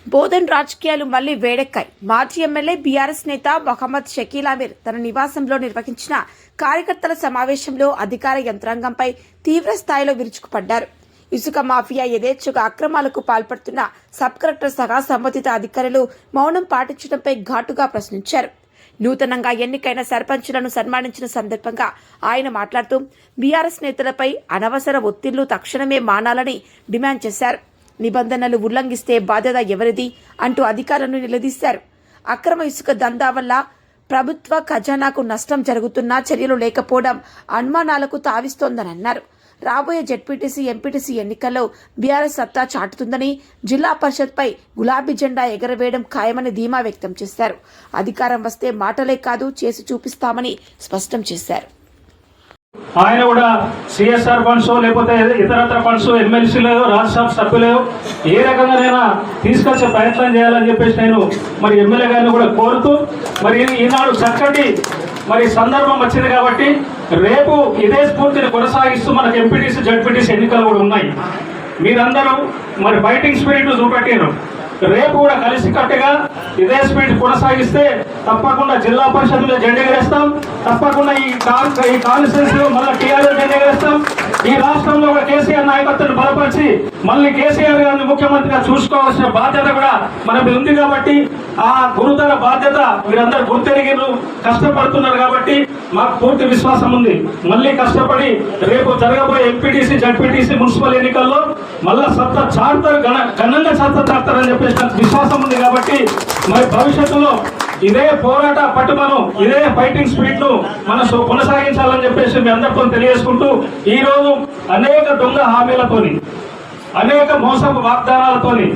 బోధన్ రాజకీయాలు మళ్లీ వేడెక్కాయి. మాజీ ఎమ్మెల్యే బీఆర్ఎస్ నేత మొహమ్మద్ షకీల్ అమీర్ తన నివాసంలో నిర్వహించిన కార్యకర్తల సమావేశంలో అధికార యంత్రాంగంపై తీవ్ర స్థాయిలో విరుచుకుపడ్డారు. ఇసుక మాఫియా యథేచ్ఛగా అక్రమాలకు పాల్పడుతున్న సబ్ కలెక్టర్ సహా సంబంధిత అధికారులు మౌనం పాటించడంపై ఘాటుగా ప్రశ్నించారు. నూతనంగా ఎన్నికైన సర్పంచులను సన్మానించిన సందర్భంగా ఆయన మాట్లాడుతూ బీఆర్ఎస్ నేతలపై అనవసర ఒత్తిళ్లు తక్షణమే మానాలని డిమాండ్ చేశారు. నిబంధనలు ఉల్లంఘిస్తే బాధ్యత ఎవరిది అంటూ అధికారులను నిలదీశారు. అక్రమ ఇసుక దందా వల్ల ప్రభుత్వ ఖజానాకు నష్టం జరుగుతున్నా చర్యలు లేకపోవడం అనుమానాలకు తావిస్తోందని అన్నారు. రాబోయే జెడ్పీటీసీ, ఎంపీటీసీ ఎన్నికల్లో బీఆర్ఎస్ సత్తా చాటుతుందని, జిల్లా పరిషత్పై గులాబీ జెండా ఎగరవేయడం ఖాయమని ధీమా వ్యక్తం చేశారు. అధికారం వస్తే మాటలే కాదు చేసి చూపిస్తామని స్పష్టం చేశారు. ఆయన కూడా సిఎస్ఆర్ ఫండ్స్ లేకపోతే ఇతరత్ర ఫండ్స్ ఎమ్మెల్సీలు రాజ్యసభ సభ్యులు ఏ రకంగానైనా తీసుకొచ్చే ప్రయత్నం చేయాలని చెప్పేసి నేను మరి ఎమ్మెల్యే గారిని కూడా కోరుతూ మరి ఈనాడు చక్కటి మరి సందర్భం వచ్చింది కాబట్టి రేపు ఇదే స్ఫూర్తిని కొనసాగిస్తూ మనకు ఎంపీటీసీ, జడ్పీటీసీ ఎన్నికలు కూడా ఉన్నాయి. మీరందరూ మరి ఫైటింగ్ స్పిరిట్ చూపెట్టారు. రేపు కూడా కలిసికట్టుగా ఇదే స్పీడ్ కొనసాగిస్తే తప్పకుండా జిల్లా పరిషత్లో జెండా ఎగరేస్తాం. తప్పకుండా ఈ కాన్స్టిట్యూన్సీలో మళ్ళీ టీఆర్ఎస్ జెండా ఎగరేస్తాం. ఈ రాష్ట్రంలో కూడా కేసీఆర్ నాయకత్వాన్ని బలపరిచి మళ్ళీ కేసీఆర్ గారిని ముఖ్యమంత్రిగా చూసుకోవాల్సిన బాధ్యత కూడా మన మీద ఉంది కాబట్టి ఆ గురుతర బాధ్యత మీరందరూ గుర్తెరిగిరు, కష్టపడుతున్నారు కాబట్టి మాకు పూర్తి విశ్వాసం ఉంది. మళ్ళీ కష్టపడి రేపు జరగబోయే ఎంపీటీసీ, జడ్పీటీసీ, మున్సిపల్ ఎన్నికల్లో మళ్ళా సత్తా చాటుతారు, ఘనంగా సత్తా చాటుతారని చెప్పేసి విశ్వాసం ఉంది. కాబట్టి మరి భవిష్యత్తులో ఇదే పోరాట పట్టుమను, ఇదే ఫైటింగ్ స్పిరిట్ ను మనం కొనసాగించాలని చెప్పేసి మీ అందరితో తెలియజేసుకుంటూ ఈ రోజు అనేక దొంగ హామీలతోని, అనేక మోసపు వాగ్దానాలతోని,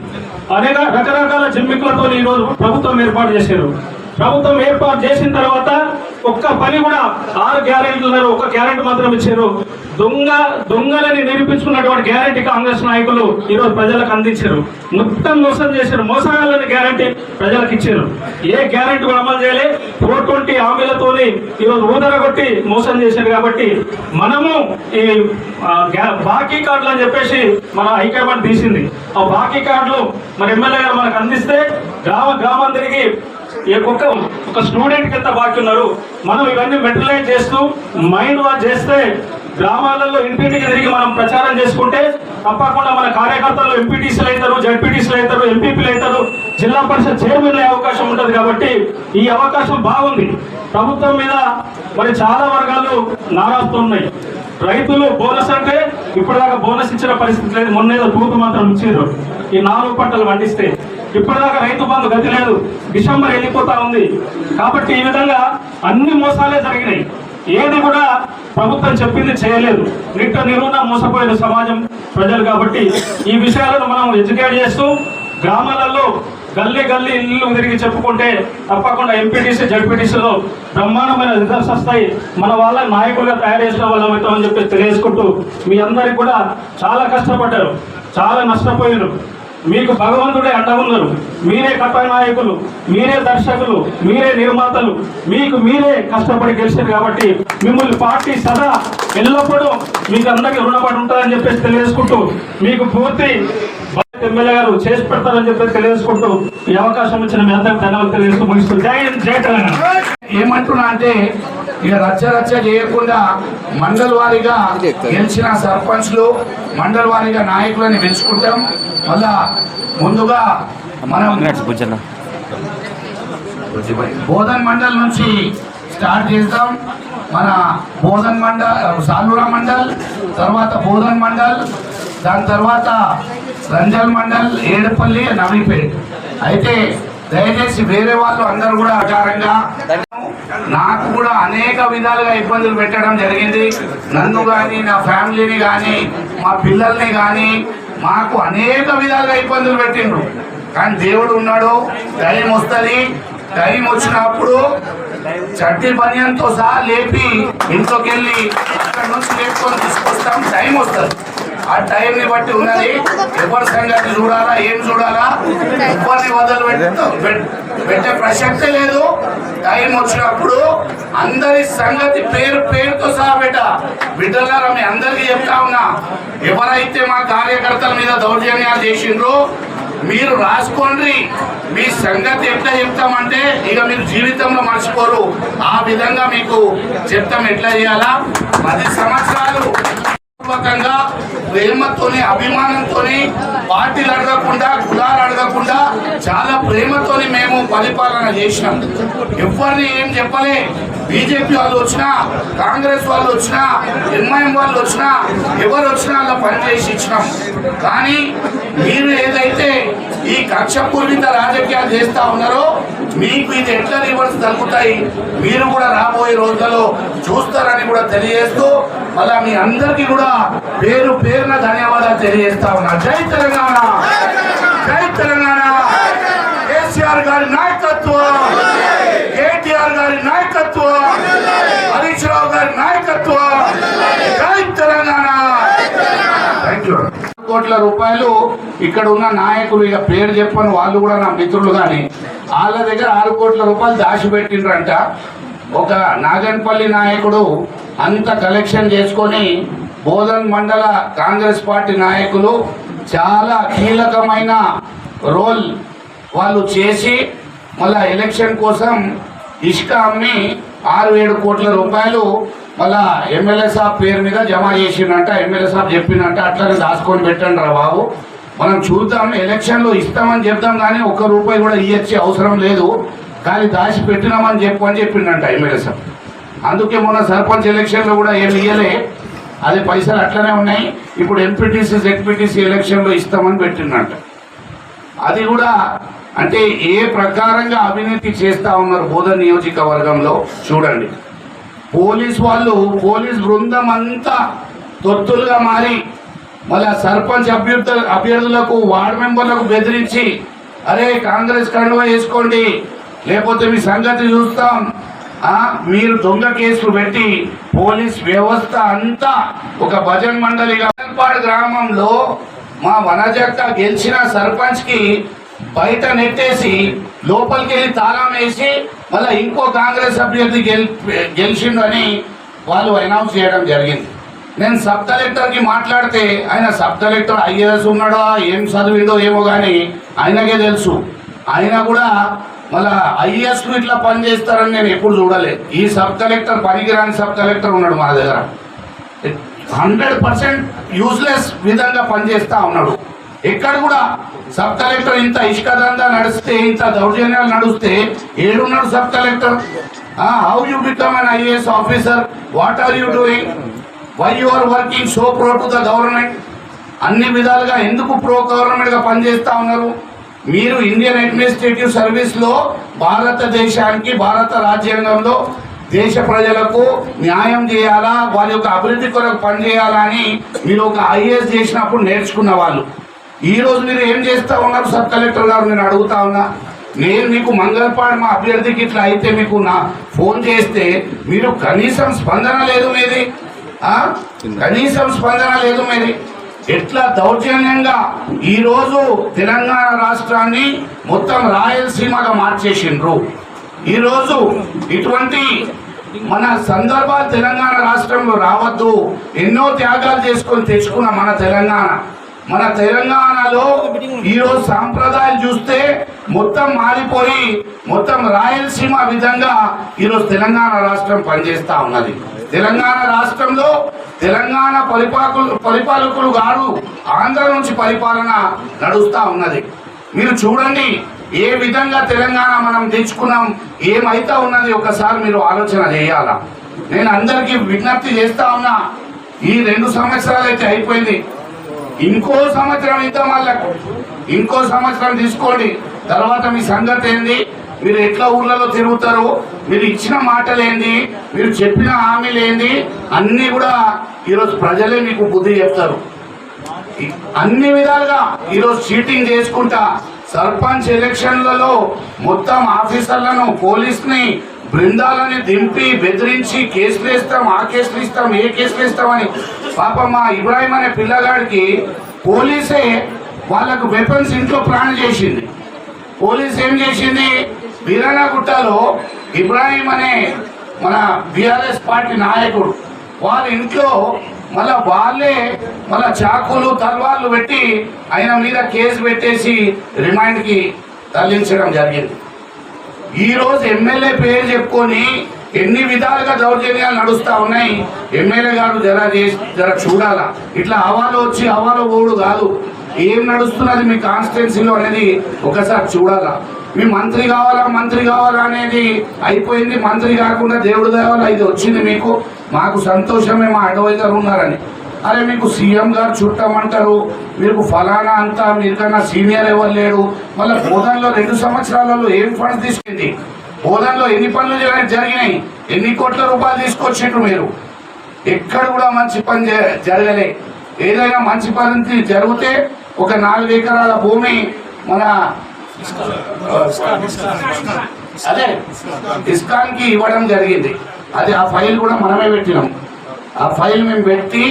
అనేక రకరకాల జిమ్మికులతో ఈ రోజు ప్రభుత్వం ఏర్పాటు చేశారు. ప్రభుత్వం ఏర్పాటు చేసిన తర్వాత ఒక్క పని కూడా 6 గ్యారెంటీలు ఉన్నారు, ఒక గ్యారెంటీ మాత్రం ఇచ్చారు. దొంగలని నిరూపించుకున్నటువంటి గ్యారెంటీ కాంగ్రెస్ నాయకులు ఈరోజు ప్రజలకు అందించారు. మొత్తం మోసం చేశారు. మోసగాళ్ళని గ్యారెంటీ ప్రజలకు ఇచ్చారు. ఏ గ్యారెంటీ కూడా అమలు చేయలే. 420 హామీలతోని ఈరోజు ఊదరగొట్టి మోసం చేశారు. కాబట్టి మనము ఈ బాకీ కార్డులు అని చెప్పేసి మన హైకమాండ్ తీసింది. ఆ బాకీ కార్డులు మన ఎమ్మెల్యే గారు మనకు అందిస్తే గ్రామం తిరిగి ఒక స్టూడెంట్కి ఎంత బాకీ ఉన్నారు మనం ఇవన్నీ మెటీరియలైజ్ చేస్తూ మైండ్ వాష్ చేస్తే గ్రామాలలో ఇంటింటికి తిరిగి మనం ప్రచారం చేసుకుంటే తప్పకుండా మన కార్యకర్తలు ఎంపీటీసీలు అవుతారు, జడ్పీటీసీలు అవుతారు, ఎంపీపీలు అవుతారు, జిల్లా పరిషత్ చైర్మన్ అయ్యే అవకాశం ఉంటుంది. కాబట్టి ఈ అవకాశం బాగుంది. ప్రభుత్వం మీద మరి చాలా వర్గాలు నారాజుతో ఉన్నాయి. రైతులు బోనస్ అంటే ఇప్పటిదాకా బోనస్ ఇచ్చిన పరిస్థితి లేదు. మొన్న ఏదో తూపు మాత్రం ఇచ్చారు. ఈ 4 పంటలు పండిస్తే ఇప్పటిదాకా రైతు బంధు గతి లేదు. డిసెంబర్ వెళ్ళిపోతా ఉంది. కాబట్టి ఈ విధంగా అన్ని మోసాలే జరిగినాయి. ఏది కూడా ప్రభుత్వం చెప్పింది చేయలేదు. నిరుణ మోసపోయిన సమాజం ప్రజలు. కాబట్టి ఈ విషయాలను మనం ఎడ్యుకేట్ చేస్తూ గ్రామాలలో గల్లీ ఇల్లు తిరిగి చెప్పుకుంటే తప్పకుండా ఎంపీటీసీ, జడ్పీటీసీలో బ్రహ్మాండమైన రిజల్ట్స్ వస్తాయి. మన వాళ్ళ నాయకులుగా తయారు చేసిన వాళ్ళం అవుతామని చెప్పి తెలియజేసుకుంటూ మీ అందరికి కూడా చాలా కష్టపడ్డారు, చాలా నష్టపోయారు. మీకు భగవంతుడే అండగా ఉన్నారు. మీరే కథానాయకులు, మీరే దర్శకులు, మీరే నిర్మాతలు, మీరే కష్టపడి గెలిచారు. కాబట్టి మిమ్మల్ని పార్టీ సదా ఎల్లప్పుడూ మీకు అందరికీ రుణపడి ఉంటుందని చెప్పేసి తెలియజేసుకుంటూ మీకు పూర్తి ఎమ్మెల్యే గారు చేసి పెడతారని చెప్పేసి తెలియజేసుకుంటూ ఈ అవకాశం ఇచ్చిన మీ అందరికి ధన్యవాదాలు తెలియజేస్తూ ముగిస్తూ జై తెలంగాణ. ఏమంటున్నా అంటే ఇక రచ్చ చేయకుండా మండల వారీగా గెలిచిన సర్పంచ్లు, మండల వారీగా నాయకులని పెంచుకుంటాం. మళ్ళా ముందుగా మనం బోధన్ మండల్ నుంచి స్టార్ట్ చేద్దాం. మన బోధన్ మండల్, సాలూరా మండల్, తర్వాత బోధన్ మండల్, దాని తర్వాత రంజల్ మండల్, ఏడుపల్లి, నవీపేట్. అయితే దయచేసి వేరే వాళ్ళు అందరూ కూడా ఆచారంగా నాకు కూడా అనేక విధాలుగా ఇబ్బందులు పెట్టడం జరిగింది. నన్ను కానీ, నా ఫ్యామిలీని కానీ, మా పిల్లల్ని కానీ మాకు అనేక విధాలుగా ఇబ్బందులు పెట్టిండ్రు. కానీ దేవుడు ఉన్నాడు. టైం వస్తుంది. టైం వచ్చినప్పుడు చట్టి బనియంతో సహా లేపి ఇంట్లోకి వెళ్ళి అక్కడ నుంచి లేపుకొని తీసుకొస్తాం. టైం వస్తుంది. ఆ టైంని బట్టి ఉన్నది. ఎవరి సంగతి చూడాలా, ఏం చూడాలా, ఎవరిని వదలు పెట్టే ప్రసక్తే లేదు. టైం వచ్చినప్పుడు అందరి సంగతి పేరుతో సహా బిడ్డలారా మీ అందరికీ చెప్తా ఉన్నా, ఎవరైతే మా కార్యకర్తల మీద దౌర్జన్యాలు చేసిండ్రో మీరు రాసుకోండి. మీ సంగతి ఎట్లా చెప్తామంటే ఇక మీరు జీవితంలో మర్చిపోరు. ఆ విధంగా మీకు చెప్తాం ఎట్లా చేయాలా. 10 సంవత్సరాలు పూర్వకంగా ప్రేమతోని అభిమానంతోని పార్టీలు అడగకుండా కులాలు అడగకుండా చాలా ప్రేమతోని మేము పరిపాలన చేసినాం. ఎవరిని ఏం చెప్పలే. బీజేపీ వాళ్ళు వచ్చినా, కాంగ్రెస్ వాళ్ళు వచ్చినా, ఎంఐఎం వాళ్ళు వచ్చినా, ఎవరు వచ్చినా అలా పనిచేసి ఇచ్చినాం. కానీ మీరు ఏదైతే ఈ కక్షపూరిత రాజకీయాలు చేస్తా ఉన్నారో మీకు ఇది ఎట్లా రివర్స్ తగ్గుతాయి మీరు కూడా రాబోయే రోజులలో చూస్తారని కూడా తెలియజేస్తూ మళ్ళా మీ అందరికీ కూడా పేరు పేరున ధన్యవాదాలు తెలియజేస్తా ఉన్నా. జై తెలంగాణ, జై తెలంగాణ. కేసీఆర్ గారి నాయకత్వం, కేటీఆర్ గారి నాయకత్వం, హరీష్ రావు గారి నాయకత్వం. జై తెలంగాణ. Thank you. కోట్ల రూపాయలు ఇక్కడ ఉన్న నాయకులు, ఇక పేరు చెప్పని వాళ్ళు కూడా నా మిత్రులు, కానీ వాళ్ళ దగ్గర 6 కోట్ల రూపాయలు దాచిపెట్టిండ్రంట. ఒక నాగన్పల్లి నాయకుడు అంత కలెక్షన్ చేసుకొని బోధన్ మండల కాంగ్రెస్ పార్టీ నాయకులు చాలా కీలకమైన రోల్ వాళ్ళు చేసి మళ్ళా ఎలక్షన్ కోసం ఇసుక అమ్మి 6-7 కోట్ల రూపాయలు మళ్ళా ఎమ్మెల్యే సాబ్ పేరు మీద జమ చేసిండంట. ఎమ్మెల్యే సాబ్ చెప్పినంట అట్లనే దాచుకొని పెట్టండి రా బాబు, మనం చూద్దాం, ఎలక్షన్లో ఇస్తామని చెప్తాం కానీ ₹1 కూడా ఇచ్చే అవసరం లేదు, కానీ దాచి పెట్టినామని చెప్పిండంట ఎమ్మెల్యే సాబ్. అందుకే మొన్న సర్పంచ్ ఎలక్షన్లో కూడా ఏమి ఇయ్యలే, అదే పైసలు అట్లనే ఉన్నాయి. ఇప్పుడు ఎంపీటీసీ జెడ్పీటీసీ ఎలక్షన్లో ఇస్తామని పెట్టిండంట. అది కూడా అంటే ఏ ప్రకారంగా అవినీతి చేస్తా ఉన్నారు బోధన్ నియోజకవర్గంలో చూడండి. పోలీస్ వాళ్ళు, పోలీస్ బృందం అంతా తొత్తులుగా మారి మళ్ళీ సర్పంచ్ అభ్యర్థులకు వార్డు మెంబర్లకు బెదిరించి అరే కాంగ్రెస్ కండువా వేసుకోండి లేకపోతే మీ సంగతి చూస్తాం, మీరు దొంగ కేసులు పెట్టి పోలీస్ వ్యవస్థ అంతా ఒక భజన్ మండలిగా గ్రామంలో మా వనజక్క గెలిచిన సర్పంచ్ కి బయట నెట్టేసి లోపలికి వెళ్ళి తాళం వేసి మళ్ళీ ఇంకో కాంగ్రెస్ అభ్యర్థి గెలిచిందని వాళ్ళు అనౌన్స్ చేయడం జరిగింది. నేను సబ్ కలెక్టర్కి మాట్లాడితే ఆయన సబ్ కలెక్టర్ ఐఏఎస్ ఉన్నాడో ఏం చదివిండో ఏమో కానీ ఆయనకే తెలుసు. ఆయన కూడా మళ్ళా ఐఏఎస్లు ఇట్లా పనిచేస్తారని నేను ఎప్పుడు చూడలేదు. ఈ సబ్ కలెక్టర్ పనికిరాని సబ్ కలెక్టర్ ఉన్నాడు మన దగ్గర, 100% యూజ్లెస్ విధంగా పనిచేస్తా ఉన్నాడు. ఎక్కడ కూడా సబ్ కలెక్టర్ ఇంత ఇసుక దందా నడిస్తే, ఇంత దౌర్జన్యాలు నడిస్తే ఏడున్నాడు sub collector? How you become an IAS officer? What are you doing? Why you are working so pro to the government? అన్ని విధాలుగా ఎందుకు ప్రో గవర్నమెంట్ గా పనిచేస్తా ఉన్నారు? మీరు ఇండియన్ అడ్మినిస్ట్రేటివ్ సర్వీస్ లో భారతదేశానికి, భారత రాజ్యాంగంలో దేశ ప్రజలకు న్యాయం చేయాలా, వారి యొక్క అభివృద్ధి కొరకు పనిచేయాలా అని మీరు ఒక ఐఏఎస్ చేసినప్పుడు నేర్చుకున్న వాళ్ళు. ఈ రోజు మీరు ఏం చేస్తా ఉన్నారు సబ్ కలెక్టర్ గారు? నేను అడుగుతా ఉన్నా. నేను మీకు మంగళపాడు మా అభ్యర్థికి ఇట్లా అయితే మీకు నా ఫోన్ చేస్తే మీరు కనీసం స్పందన లేదు మీది, కనీసం స్పందన లేదు మీది. ఎట్లా దౌర్జన్యంగా ఈరోజు తెలంగాణ రాష్ట్రాన్ని మొత్తం రాయలసీమగా మార్చేసిండ్రు. ఈరోజు ఇటువంటి మన సందర్భాలు తెలంగాణ రాష్ట్రంలో రావద్దు. ఎన్నో త్యాగాలు చేసుకొని తెచ్చుకున్న మన తెలంగాణలో ఈరోజు సాంప్రదాయాలు చూస్తే మొత్తం మారిపోయి మొత్తం రాయలసీమ విధంగా ఈరోజు తెలంగాణ రాష్ట్రం పనిచేస్తా ఉన్నది. తెలంగాణ రాష్ట్రంలో తెలంగాణ పరిపాలకులు గారు ఆంధ్ర నుంచి పరిపాలన నడుస్తా ఉన్నది. మీరు చూడండి ఏ విధంగా తెలంగాణ మనం తెచ్చుకున్నాం, ఏమైతా ఉన్నది ఒకసారి మీరు ఆలోచన చేయాలా. నేను అందరికీ విజ్ఞప్తి చేస్తా ఉన్నా, ఈ 2 సంవత్సరాలు అయితే అయిపోయింది, ఇంకో సంవత్సరం ఇద్దాం వాళ్ళకు, ఇంకో సంవత్సరం తీసుకోండి. తర్వాత మీ సంగతి ఏంది, మీరు ఎట్లా ఊర్లలో తిరుగుతారు, మీరు ఇచ్చిన మాటలేంది, మీరు చెప్పిన హామీలేంది అన్నీ కూడా ఈరోజు ప్రజలే మీకు బుద్ధి చెప్తారు. అన్ని విధాలుగా ఈరోజు చీటింగ్ చేసుకుంటా సర్పంచ్ ఎలక్షన్లలో మొత్తం ఆఫీసర్లను, పోలీస్ని, బృందాలని దింపి బెదిరించి కేసులు వేస్తాం, ఆ కేసులు ఇస్తాం, ఏ కేసులు ఇస్తామని పాప మా ఇబ్రాహిం అనే పిల్లగాడికి పోలీసే వాళ్ళకు వెపన్స్ ఇంట్లో ప్లాన్ చేసింది. పోలీస్ ఏం చేసింది, వీరానగుట్టలో ఇబ్రాహిం అనే మన బీఆర్ఎస్ పార్టీ నాయకుడు వాళ్ళ ఇంట్లో మళ్ళా వాళ్ళే మళ్ళా చాకులు తల్వార్లు పెట్టి ఆయన మీద కేసు పెట్టేసి రిమాండ్కి తరలించడం జరిగింది. ఈరోజు ఎమ్మెల్యే పేరు చెప్పుకొని ఎన్ని విధాలుగా దౌర్జన్యాలు నడుస్తూ ఉన్నాయి. ఎమ్మెల్యే గారు జర చూడాలా, ఇట్లా హవాలో వచ్చి హవాలో పోడు కాదు, ఏం నడుస్తున్నది మీ కాన్స్టిట్యున్సీలో అనేది ఒకసారి చూడాలా. మీ మంత్రి కావాలా అనేది అయిపోయింది. మంత్రి కాకుండా దేవుడు కావాలా, ఇది వచ్చింది మీకు. మాకు సంతోషమే, మా అడ్వైజర్ ఉన్నారని. అరే మీకు సీఎం గారు చుట్టమంటారు, మీకు ఫలానా అంతా మీకన్నా సీనియర్ ఎవరు లేడు. మళ్ళీ బోధనలో 2 సంవత్సరాలలో ఏం ఫండ్స్ తీసుకుంది, బోధనలో ఎన్ని పనులు జరిగినాయి, ఎన్ని కోట్ల రూపాయలు తీసుకొచ్చిండ్రు మీరు. ఎక్కడ కూడా మంచి పని జరగలే. ఏదైనా మంచి పని జరిగితే ఒక 4 ఎకరాల భూమి మన అదే ఇస్కాన్ కి ఇవ్వడం జరిగింది. అది ఆ ఫైల్ కూడా మనమే పెట్టినాం. ఆ ఫైల్ మేము పెట్టి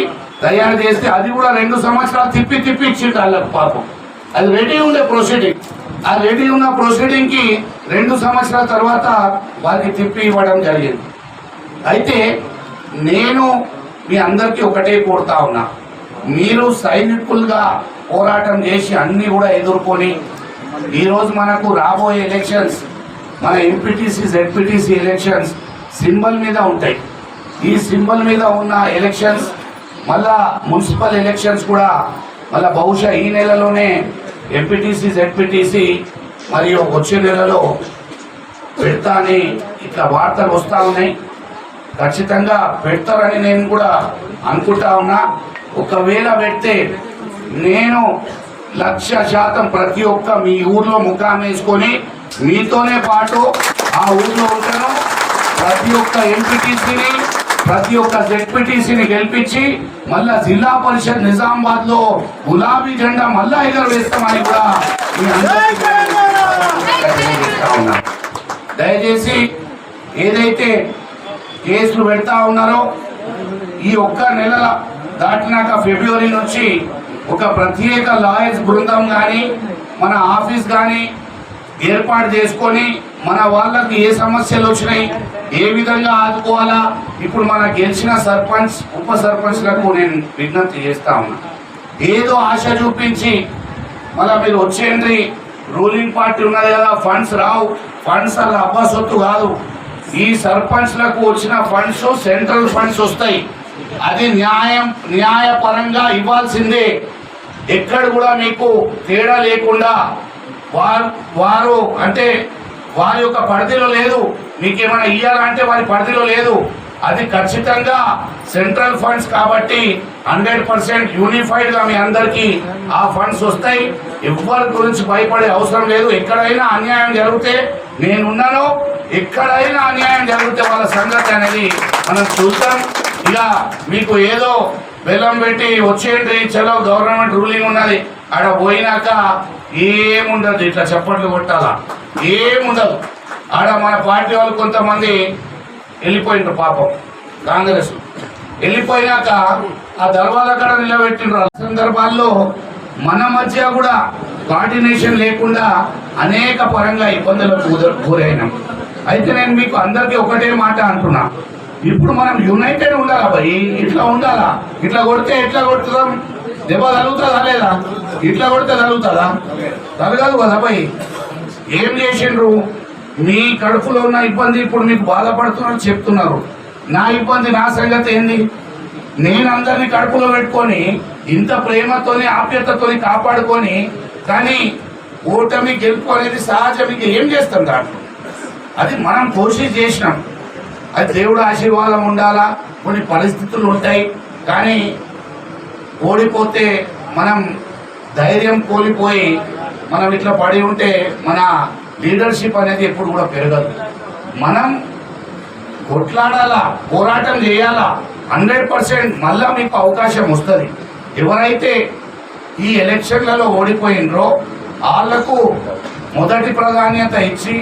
తయారు చేస్తే అది కూడా 2 సంవత్సరాలు తిప్పి ఇచ్చింది వాళ్ళకి పాపం. అది రెడీ ఉండే ప్రొసీడింగ్. ఆ రెడీ ఉన్న ప్రొసీడింగ్ కి 2 సంవత్సరాల తర్వాత వారికి తిప్పి ఇవ్వడం జరిగింది. అయితే నేను మీ అందరికీ ఒకటే కోరుతా ఉన్నా, మీరు సైనికులుగా పోరాటం చేసి అన్ని కూడా ఎదుర్కొని ఈరోజు మనకు రాబోయే ఎలక్షన్స్, మన ఎంపీటీసీ జెడ్పీటీసీ ఎలక్షన్స్ సింబల్ మీద ఉంటాయి. ఈ సింబల్ మీద ఉన్న ఎలక్షన్స్ మళ్ళా మున్సిపల్ ఎలక్షన్స్ కూడా మళ్ళా బహుశా ఈ నెలలోనే ఎంపీటీసీ జెడ్పీటీసీ మరియు వచ్చే నెలలో పెడతా అని ఇట్లా వార్తలు వస్తూ ఉన్నాయి. ఖచ్చితంగా పెడతారని నేను కూడా అనుకుంటా ఉన్నా. ఒకవేళ పెడితే నేను 100% ప్రతి ఒక్క మీ ఊర్లో ముఖాం వేసుకొని మీతోనే పాటు ఆ ఊర్లో ఉంటాను. ప్రతి ఒక్క ఎంపీటీసీని, ప్రతి ఒక్క జెడ్పీటీసీని గెలిపించి మళ్ళా జిల్లా పరిషత్ నిజామాబాద్ లో గులాబీ జెండా మళ్ళా ఎగరవేస్తామని కూడా మీ అందరికీ ఉన్నా. దయచేసి ఏదైతే కేసులు పెడతా ఉన్నారో ఈ ఒక్క నెల దాటినాక ఫిబ్రవరి నుంచి ఒక ప్రత్యేక లాయర్స్ బృందం కానీ మన ఆఫీస్ కానీ ఏర్పాటు చేసుకొని మన వాళ్ళకి ఏ సమస్యలు వచ్చినాయి, ఏ విధంగా ఆదుకోవాలా. ఇప్పుడు మన గెలిచిన సర్పంచ్ ఉప సర్పంచ్లకు నేను విజ్ఞప్తి చేస్తా ఉన్నా, ఏదో ఆశ చూపించి మళ్ళీ మీరు వచ్చేయండి, రూలింగ్ పార్టీ ఉన్నది కదా, ఫండ్స్ రావు, ఫండ్స్ అలా అబ్బా సొత్తు కాదు. ఈ సర్పంచ్లకు వచ్చిన ఫండ్స్ సెంట్రల్ ఫండ్స్ వస్తాయి. అది న్యాయపరంగా ఇవ్వాల్సిందే. ఎక్కడ కూడా మీకు తేడా లేకుండా వారు అంటే వారి యొక్క పరిధిలో లేదు. మీకేమైనా ఇవ్వాలంటే వారి పరిధిలో లేదు. అది ఖచ్చితంగా సెంట్రల్ ఫండ్స్ కాబట్టి 100% యూనిఫైడ్గా మీ అందరికీ ఆ ఫండ్స్ వస్తాయి. ఎవరి గురించి భయపడే అవసరం లేదు. ఎక్కడైనా అన్యాయం జరిగితే నేనున్నాను, ఎక్కడైనా అన్యాయం జరిగితే వాళ్ళ సంగతి అనేది మనం చూద్దాం. ఇక మీకు ఏదో బెల్లం పెట్టి వచ్చేయండి, చలో గవర్నమెంట్ రూలింగ్ ఉన్నది, ఆడ పోయినాక ఏముండదు, ఇట్లా చప్పట్లు కొట్టాలా, ఏముండదు. ఆడ మన పార్టీ వాళ్ళు కొంతమంది వెళ్ళిపోయిండ్రు పాపం, కాంగ్రెస్ వెళ్ళిపోయినాక ఆ దర్వాజా కాడ నిలబెట్టిండ్రు. ఆ సందర్భాల్లో మన మధ్య కూడా కోఆర్డినేషన్ లేకుండా అనేక పరంగా ఇబ్బందులకు గురైనాం. అయితే నేను మీకు అందరికీ ఒకటే మాట అంటున్నా, ఇప్పుడు మనం యునైటెడ్ ఉండాలా భయ్, ఇట్లా ఉండాలా. ఇట్లా కొడితే ఎట్లా కొడుతున్నాం, దెబ్బ తగులుతుందా లేదా, ఇట్లా కొడితే తగులుతుందా, తగలదు కదా భయ్. ఏం చేసిండ్రు, మీ కడుపులో ఉన్న ఇబ్బంది ఇప్పుడు మీకు బాధపడుతున్నారు చెప్తున్నారు. నా ఇబ్బంది, నా సంగతి ఏంది? నేను అందరినీ కడుపులో పెట్టుకొని ఇంత ప్రేమతోని ఆప్యాయతతోని కాపాడుకొని, కానీ ఓటమి గెలుపు అనేది సహజం. మీకు ఏం చేస్తాం దాంట్లో, అది మనం కోషిష్ చేసినాం. అది దేవుడు ఆశీర్వాదం ఉండాలా, కొన్ని పరిస్థితులు ఉంటాయి. కానీ ఓడిపోతే మనం ధైర్యం కోల్పోయి మనం ఇట్లా పడి ఉంటే మన లీడర్షిప్ అనేది ఎప్పుడు కూడా పెరగదు. మనం కొట్లాడాలా, పోరాటం చేయాలా. 100% మళ్ళా మీకు అవకాశం వస్తుంది. ఎవరైతే ఈ ఎలక్షన్లలో ఓడిపోయినరో వాళ్లకు మొదటి ప్రాధాన్యత ఇచ్చి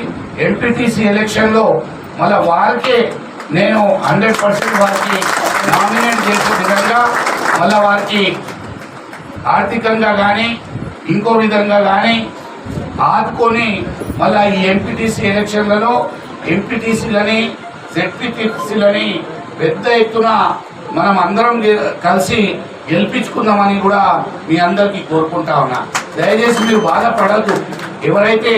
ఎంపీటీసీ ఎలక్షన్లో మళ్ళీ వారికే నేను 100% వారికి నామినేట్ చేసే విధంగా మళ్ళీ వారికి ఆర్థికంగా కానీ ఇంకో విధంగా కానీ ఆదుకొని మళ్ళీ ఈ ఎంపీటీసీ ఎలక్షన్లలో ఎంపీటీసీలని జెడ్పీటీసీలని పెద్ద ఎత్తున మనం అందరం కలిసి గెలిపించుకుందామని కూడా మీ అందరికీ కోరుకుంటా ఉన్నా. దయచేసి మీరు బాధపడద్దు. ఎవరైతే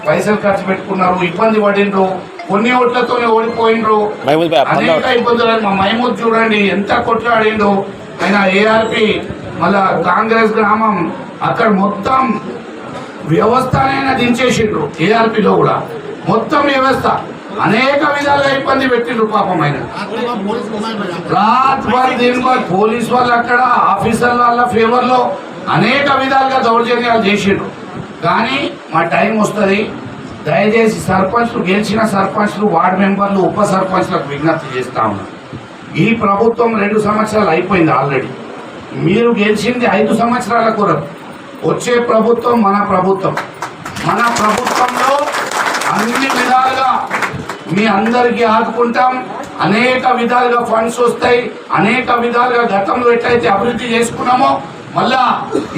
పైసలు ఖర్చు పెట్టుకున్నారు, ఇబ్బంది పడిండ్రు, కొన్ని ఓట్లతోనే ఓడిపోయిండ్రు, అనేక ఇబ్బందులు. మా మహమూద్ చూడండి ఎంత కొట్లాడిండు. ఆయన ఏఆర్పి మళ్ళా కాంగ్రెస్ గ్రామం అక్కడ మొత్తం వ్యవస్థనైనా దించేసిండ్రు. ఏఆర్పిలో కూడా మొత్తం వ్యవస్థ అనేక విధాలుగా ఇబ్బంది పెట్టిండ్రు పాపం. ఆయన రాత్ భర్ దిన్ భర్ పోలీస్ వాళ్ళు అక్కడ ఆఫీసర్ వాళ్ళ ఫేవర్ లో అనేక విధాలుగా దౌర్జన్యాలు చేసిండ్రు. కానీ మా టైం వస్తుంది. దయచేసి సర్పంచ్లు, గెలిచిన సర్పంచ్లు, వార్డు మెంబర్లు, ఉప సర్పంచ్లకు విజ్ఞప్తి చేస్తా ఉన్నారు. ఈ ప్రభుత్వం 2 సంవత్సరాలు అయిపోయింది ఆల్రెడీ. మీరు గెలిచింది 5 సంవత్సరాల కొరకు. వచ్చే ప్రభుత్వం మన ప్రభుత్వం. మన ప్రభుత్వంలో అన్ని విధాలుగా మీ అందరికీ ఆదుకుంటాం. అనేక విధాలుగా ఫండ్స్ వస్తాయి. అనేక విధాలుగా గతంలో ఎట్లయితే అభివృద్ధి చేసుకున్నామో మళ్ళా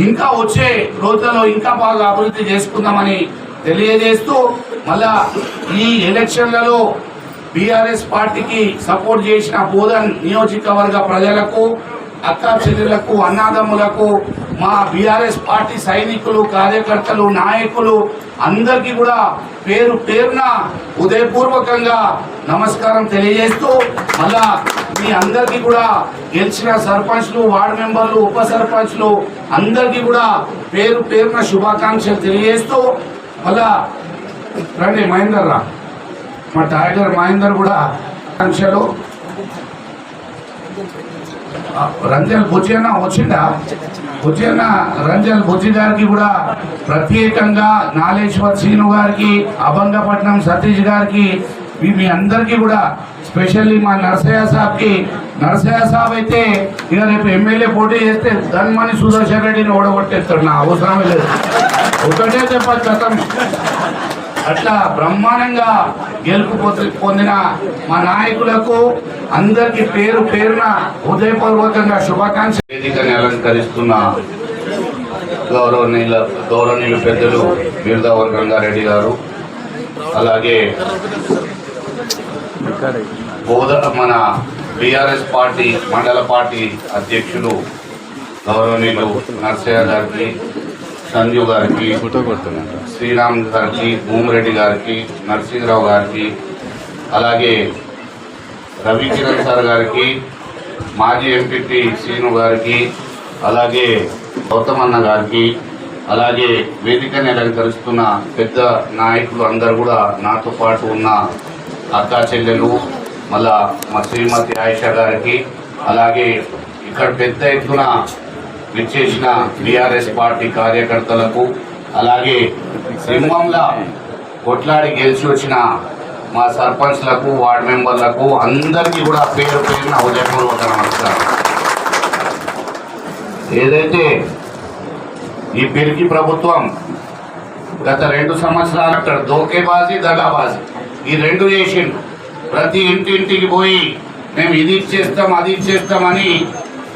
ఇంకా వచ్చే రోజులలో ఇంకా బాగా అభివృద్ధి చేసుకుందామని తెలియజేస్తూ, మళ్ళా ఈ ఎలక్షన్లలో బీఆర్ఎస్ పార్టీకి సపోర్ట్ చేసిన బోధన్ నియోజకవర్గ ప్రజలకు, అక్కా చెల్లెళ్లకు, అన్నాదమ్ములకు, మా బీఆర్ఎస్ పార్టీ సైనికులు, కార్యకర్తలు, నాయకులు అందరికీ కూడా పేరు పేరున ఉదయపూర్వకంగా నమస్కారం తెలియజేస్తూ, మళ్ళా మీ అందరికీ కూడా గెలిచిన సర్పంచ్లు, వార్డు మెంబర్లు, ఉప సర్పంచ్లు అందరికీ కూడా పేరు పేరున శుభాకాంక్షలు తెలియజేస్తూ, మళ్ళా రండి మహేందర్ రా, మా టైగర్ మహేందర్ కూడా ఆకాంక్షలు. రంజల్ బుజ్జి అన్న వచ్చిందా? బుజ్జి అన్న రంజల్ బుజ్జి గారికి కూడా ప్రత్యేకంగా, నాలేశ్వర్ శ్రీను గారికి, అభంగపట్నం సతీష్ గారికి, మీ అందరికీ కూడా స్పెషల్లీ మా నరసయ్య సాబ్కి. నరసయ్య సాబ్ అయితే ఇక రేపు ఎమ్మెల్యే పోటీ చేస్తే ధన్మని సుదర్శన్ రెడ్డిని ఓడగొట్టేస్తాడు. నా అవసరమే లేదు, ఒకటే చెప్పచ్చు కథం. అట్లా బ్రహ్మాండంగా గెలుపు పొందిన మా నాయకులకు అందరికీ పేరు పేరున హృదయపూర్వకంగా శుభాకాంక్షలు. వేదికని అలంకరిస్తున్న గౌరవనీయులు పెద్దలు వీరదావర్ గంగారెడ్డి గారు, అలాగే మన బీఆర్ఎస్ పార్టీ మండల పార్టీ అధ్యక్షులు గౌరవనీయులు నర్సయ్య గారికి, సంజు గారికి, శ్రీరామ్ గారికి, భూమిరెడ్డి గారికి, నరసింహరావు గారికి, అలాగే రవికిరణ్ సార్ గారికి, మాజీ ఎంపీపీ శ్రీను గారికి, అలాగే గౌతమన్న గారికి, అలాగే వేదికని అలంకరిస్తున్న పెద్ద నాయకులు అందరూ కూడా, నాతో పాటు ఉన్న అక్కా చెల్లెలు, మళ్ళా మా శ్రీమతి ఆయిషా గారికి, అలాగే ఇక్కడ పెద్ద ఎత్తున విచ్చేసిన బీఆర్ఎస్ పార్టీ కార్యకర్తలకు, అలాగే సింహంలా కొట్లాడి గెలిచి వచ్చిన మా సర్పంచ్లకు, వార్డు మెంబర్లకు అందరికీ కూడా పేరు పేరున హృదయపూర్వక నమస్కారం. ఏదైతే ఈ పిరికి ప్రభుత్వం గత 2 సంవత్సరాలు అక్కడ దోకేబాజీ, దగాబాజీ ఈ 2 చేసిండు. ప్రతి ఇంటింటికి పోయి మేము ఇది ఇచ్చేస్తాం, అది ఇచ్చేస్తామని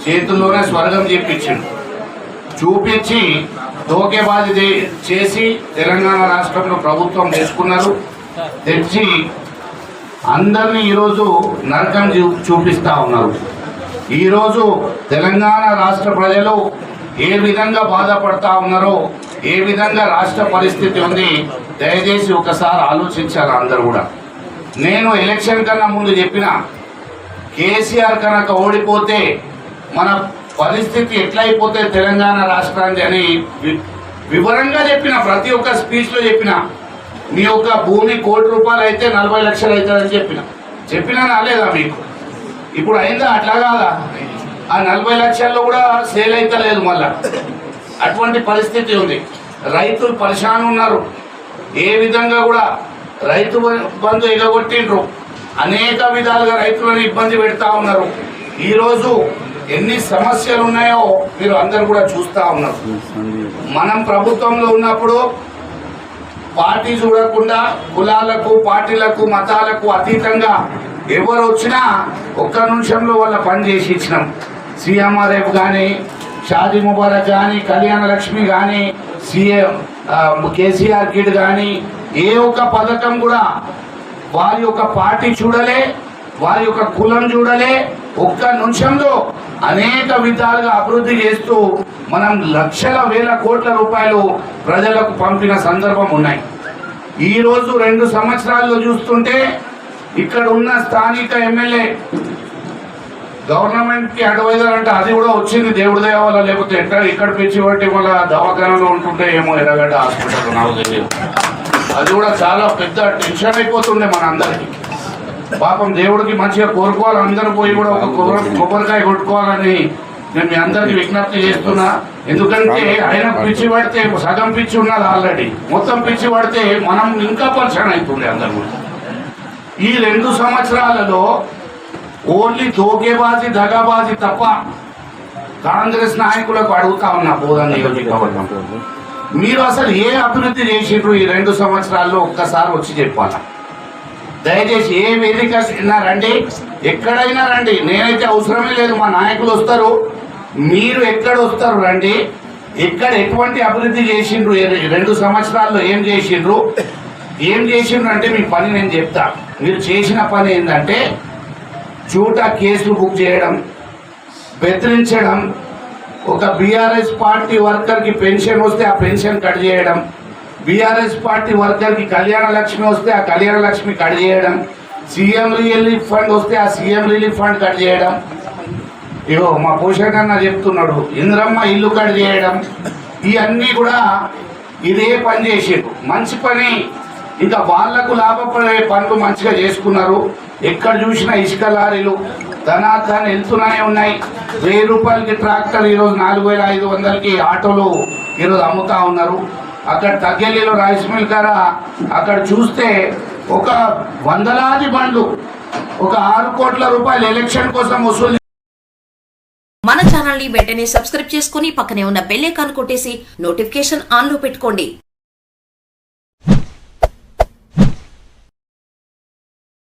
చేతుల్లోనే స్వర్గం చెప్పించిండు. చూపించి దోకేబాజీ చేసి తెలంగాణ రాష్ట్రంలో ప్రభుత్వం తెచ్చుకున్నారు. తెచ్చి అందరినీ ఈరోజు నరకం చూపిస్తూ ఉన్నారు. ఈరోజు తెలంగాణ రాష్ట్ర ప్రజలు ఏ విధంగా బాధపడతా ఉన్నారో, ఏ విధంగా రాష్ట్ర పరిస్థితి ఉంది, దయచేసి ఒకసారి ఆలోచించాలి అందరూ కూడా. నేను ఎలక్షన్ కన్నా ముందు చెప్పిన, కేసీఆర్ కనుక ఓడిపోతే మన పరిస్థితి ఎట్లయిపోతే తెలంగాణ రాష్ట్రానికి అని వివరంగా చెప్పిన. ప్రతి ఒక్క స్పీచ్లో చెప్పిన. మీ యొక్క భూమి 1 కోటి రూపాయలు అయితే 40 లక్షలు అవుతుందని చెప్పినా రాలేదా మీకు? ఇప్పుడు అయిందా? అట్లా కాదా? ఆ 40 లక్షల్లో కూడా సేల్ అయితే లేదు. మళ్ళా అటువంటి పరిస్థితి ఉంది. రైతులు పరిశాన్ ఉన్నారు. ఏ విధంగా కూడా రైతు బంధు ఎగగొట్టిండ్రు. అనేక విధాలుగా రైతులను ఇబ్బంది పెడతా ఉన్నారు. ఈరోజు ఎన్ని సమస్యలు ఉన్నాయో మీరు అందరు కూడా చూస్తూ ఉన్నారు. మనం ప్రభుత్వంలో ఉన్నప్పుడు పార్టీ చూడకుండా కులాలకు, పార్టీలకు, మతాలకు అతీతంగా ఎవరు వచ్చినా ఒక్క నిమిషంలో వాళ్ళ పని చేసి ఇచ్చినాం. సీఎంఆర్ఎఫ్ కానీ, షాదీ ముబారక్ కానీ, కళ్యాణ లక్ష్మి కానీ, కేసీఆర్ కిడ్ కానీ, ఏ ఒక్క పథకం కూడా వారి యొక్క పార్టీ చూడలే, వారి యొక్క కులం చూడలే, ఒక్క నిమిషంలో అనేక విధాలుగా అభివృద్ధి చేస్తూ మనం లక్షల వేల కోట్ల రూపాయలు ప్రజలకు పంపిన సందర్భం ఉన్నాయి. ఈరోజు 2 సంవత్సరాల్లో చూస్తుంటే ఇక్కడ ఉన్న స్థానిక ఎమ్మెల్యే గవర్నమెంట్ కి అడ్వైజర్ అంటే అది కూడా వచ్చింది దేవుడి దయ వల్ల, లేకపోతే ఇక్కడ పిచ్చి పట్టి వల్ల దవాఖానలో ఉంటుంటే ఏమో ఎర్రగడ్డ హాస్పిటల్ నాకు తెలియదు. అది కూడా చాలా పెద్ద టెన్షన్ అయిపోతుండే మన అందరికి. పాపం దేవుడికి మంచిగా కోరుకోవాలి, అందరూ పోయి కూడా ఒక కొబ్బరికాయ కొట్టుకోవాలని నేను మీ అందరికి విజ్ఞప్తి చేస్తున్నా. ఎందుకంటే ఆయన పిచ్చి పడితే సగం పిచ్చి ఉన్నది ఆల్రెడీ, మొత్తం పిచ్చి పడితే మనం ఇంకా పరిచయం అవుతుండే అందరూ. ఈ 2 సంవత్సరాలలో ఓన్లీ దోకేబాజీ దగాబాజీ తప్ప కాంగ్రెస్ నాయకులకు అడుగుతా ఉన్నా బోధన నియోజకవర్గం, మీరు అసలు ఏ అభివృద్ధి చేసిండ్రు ఈ 2 సంవత్సరాల్లో ఒక్కసారి వచ్చి చెప్పాలా. దయచేసి ఏ వేదిక రండి, ఎక్కడైనా రండి, నేనైతే అవసరమే లేదు, మా నాయకులు వస్తారు, మీరు ఎక్కడ వస్తారు రండి. ఎక్కడ ఎటువంటి అభివృద్ధి చేసిండ్రు 2 సంవత్సరాల్లో ఏం చేసిండ్రు అంటే మీ పని నేను చెప్తా. మీరు చేసిన పని ఏంటంటే చూటా కేసులు బుక్ చేయడం, బెదిరించడం, ఒక బీఆర్ఎస్ పార్టీ వర్కర్కి పెన్షన్ వస్తే ఆ పెన్షన్ కట్ చేయడం, బీఆర్ఎస్ పార్టీ వర్కర్కి కళ్యాణ లక్ష్మి వస్తే ఆ కళ్యాణ లక్ష్మి కట్ చేయడం, సీఎం రిలీఫ్ ఫండ్ వస్తే ఆ సీఎం రిలీఫ్ ఫండ్ కట్ చేయడం, ఇగో మా పోషకన్న చెప్తున్నాడు ఇంద్రమ్మ ఇల్లు కట్ చేయడం, ఇవన్నీ కూడా ఇదే పని చేసారు. మంచి పని, ఇంకా వాళ్లకు లాభపడే పనులు మంచిగా చేసుకున్నారు. ఎక్కడ చూసినా ఇసుక లారీలు ధనార్థాన్ని వెళ్తూనే ఉన్నాయి. 1000 రూపాయలకి ట్రాక్టర్ ఈరోజు 4500కి ఆటోలు ఈరోజు అమ్ముతా ఉన్నారు. అక్కడ తగ్గేలిలో రైస్ మిల్ కాడ అక్కడ చూస్తే ఒక వందలాది బండ్లు ఒక 6 కోట్ల రూపాయలు ఎలక్షన్ కోసం వసూలు. మన ఛానల్ ని వెంటనే సబ్స్క్రైబ్ చేసుకుని పక్కనే ఉన్న బెల్ ఐకాన్ కొట్టేసి నోటిఫికేషన్ ఆన్ లో పెట్టుకోండి.